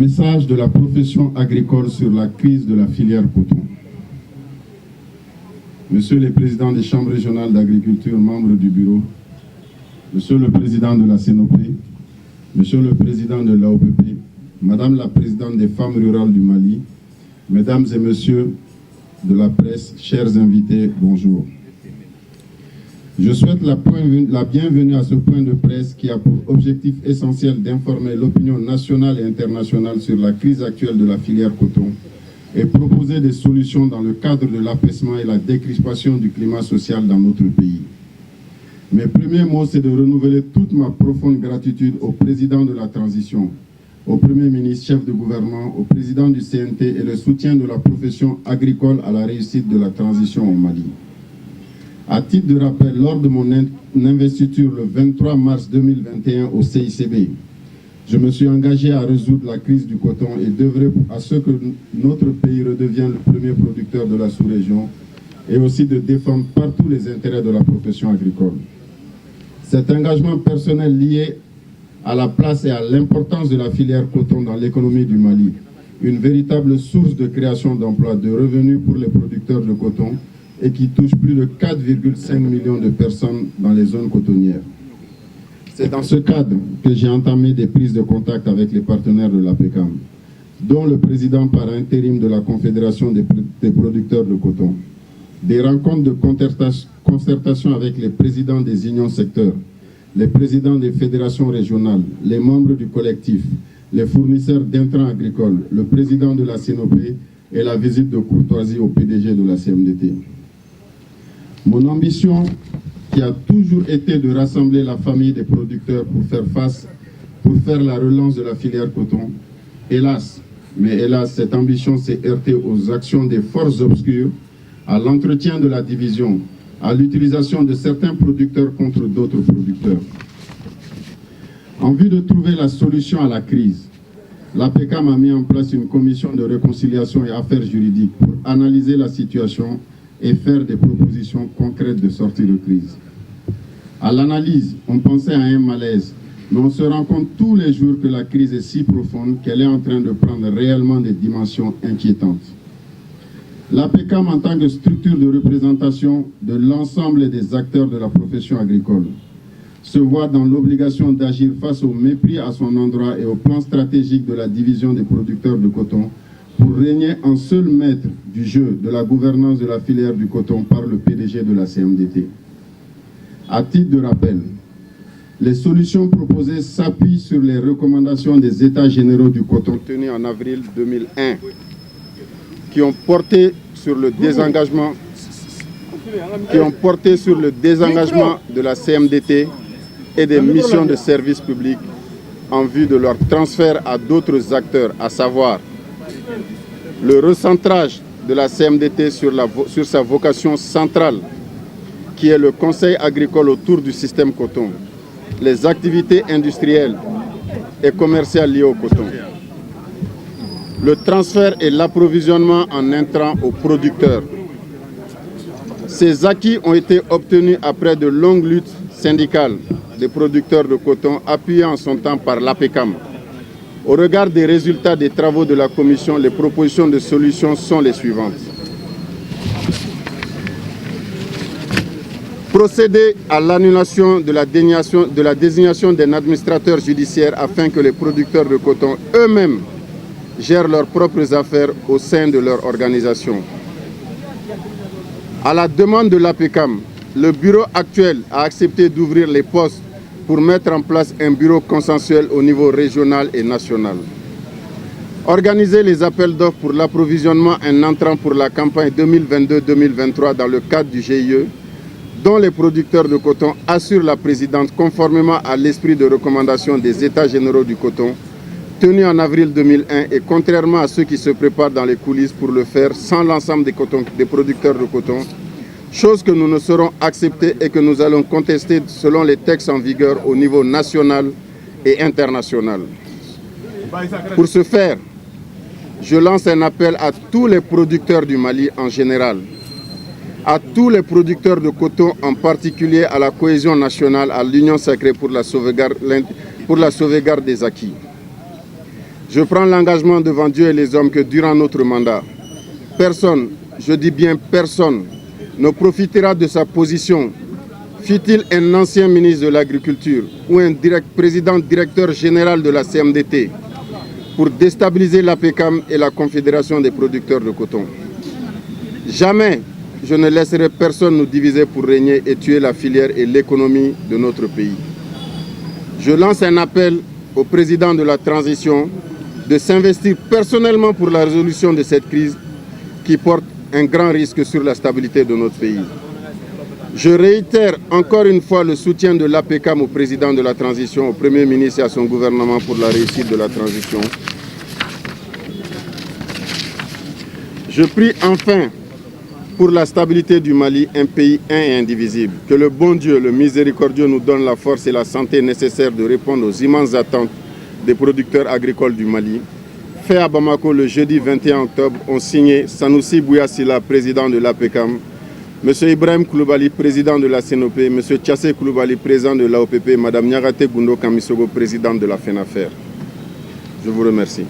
message de la profession agricole sur la crise de la filière coton. Monsieur le Président des chambres régionales d'agriculture, membres du bureau, Monsieur le Président de la CNOP, Monsieur le Président de l'AOPP, Madame la Présidente des femmes rurales du Mali, Mesdames et Messieurs de la presse, chers invités, bonjour. Je souhaite la bienvenue à ce point de presse qui a pour objectif essentiel d'informer l'opinion nationale et internationale sur la crise actuelle de la filière coton et proposer des solutions dans le cadre de l'apaisement et la décrispation du climat social dans notre pays. Mes premiers mots, c'est de renouveler toute ma profonde gratitude au président de la transition, au Premier ministre, chef de gouvernement, au président du CNT et le soutien de la profession agricole à la réussite de la transition au Mali. À titre de rappel, lors de mon investiture le 23 mars 2021 au CICB, je me suis engagé à résoudre la crise du coton et d'œuvrer à ce que notre pays redevienne le premier producteur de la sous-région et aussi de défendre partout les intérêts de la profession agricole. Cet engagement personnel lié à la place et à l'importance de la filière coton dans l'économie du Mali, une véritable source de création d'emplois, de revenus pour les producteurs de coton et qui touche plus de 4,5 millions de personnes dans les zones cotonnières. C'est dans ce cadre que j'ai entamé des prises de contact avec les partenaires de l'APECAM, dont le président par intérim de la Confédération des producteurs de coton, des rencontres de concertation avec les présidents des unions secteurs, les présidents des fédérations régionales, les membres du collectif, les fournisseurs d'intrants agricoles, le président de la CNOP et la visite de courtoisie au PDG de la CMDT. Mon ambition, qui a toujours été de rassembler la famille des producteurs pour faire la relance de la filière coton, hélas, cette ambition s'est heurtée aux actions des forces obscures, à l'entretien de la division, à l'utilisation de certains producteurs contre d'autres producteurs. En vue de trouver la solution à la crise, l'APECAM a mis en place une commission de réconciliation et affaires juridiques pour analyser la situation et faire des propositions concrètes de sortie de crise. À l'analyse, on pensait à un malaise, mais on se rend compte tous les jours que la crise est si profonde qu'elle est en train de prendre réellement des dimensions inquiétantes. L'APECAM, en tant que structure de représentation de l'ensemble des acteurs de la profession agricole, se voit dans l'obligation d'agir face au mépris à son endroit et au plan stratégique de la division des producteurs de coton pour régner en seul maître du jeu de la gouvernance de la filière du coton par le PDG de la CMDT. À titre de rappel, les solutions proposées s'appuient sur les recommandations des États généraux du coton tenus en avril 2001, qui ont porté sur le désengagement de la CMDT et des missions de service public en vue de leur transfert à d'autres acteurs, à savoir le recentrage de la CMDT sur sa vocation centrale, qui est le conseil agricole autour du système coton, les activités industrielles et commerciales liées au coton, le transfert et l'approvisionnement en intrants aux producteurs. Ces acquis ont été obtenus après de longues luttes syndicales des producteurs de coton, appuyées en son temps par l'APECAM. Au regard des résultats des travaux de la Commission, les propositions de solutions sont les suivantes. Procéder à l'annulation de la désignation d'un administrateur judiciaire afin que les producteurs de coton eux-mêmes gèrent leurs propres affaires au sein de leur organisation. À la demande de l'APECAM, le bureau actuel a accepté d'ouvrir les postes pour mettre en place un bureau consensuel au niveau régional et national. Organiser les appels d'offres pour l'approvisionnement en entrant pour la campagne 2022-2023 dans le cadre du GIE, dont les producteurs de coton assurent la présidence conformément à l'esprit de recommandation des États généraux du coton, tenu en avril 2001 et contrairement à ceux qui se préparent dans les coulisses pour le faire sans l'ensemble des producteurs de coton, chose que nous ne saurons accepter et que nous allons contester selon les textes en vigueur au niveau national et international. Pour ce faire, je lance un appel à tous les producteurs du Mali en général, à tous les producteurs de coton en particulier, à la cohésion nationale, à l'union sacrée pour la sauvegarde des acquis. Je prends l'engagement devant Dieu et les hommes que durant notre mandat, personne, je dis bien personne, ne profitera de sa position, fût-il un ancien ministre de l'Agriculture ou un président-directeur général de la CMDT, pour déstabiliser l'APECAM et la Confédération des producteurs de coton. Jamais je ne laisserai personne nous diviser pour régner et tuer la filière et l'économie de notre pays. Je lance un appel au président de la transition de s'investir personnellement pour la résolution de cette crise qui porte un grand risque sur la stabilité de notre pays. Je réitère encore une fois le soutien de l'APECAM au président de la transition, au Premier ministre et à son gouvernement pour la réussite de la transition. Je prie enfin pour la stabilité du Mali, un pays un et indivisible. Que le bon Dieu, le miséricordieux, nous donne la force et la santé nécessaires de répondre aux immenses attentes des producteurs agricoles du Mali. Fait à Bamako le jeudi 21 octobre, ont signé Sanoussi Bouyassila, président de l'APECAM, M. Ibrahim Koulibaly, président de la CNOP, M. Tchassé Koulibaly, président de l'AOPP, Mme Niagate Gundo Kamisogo, présidente de la FENAFER. Je vous remercie.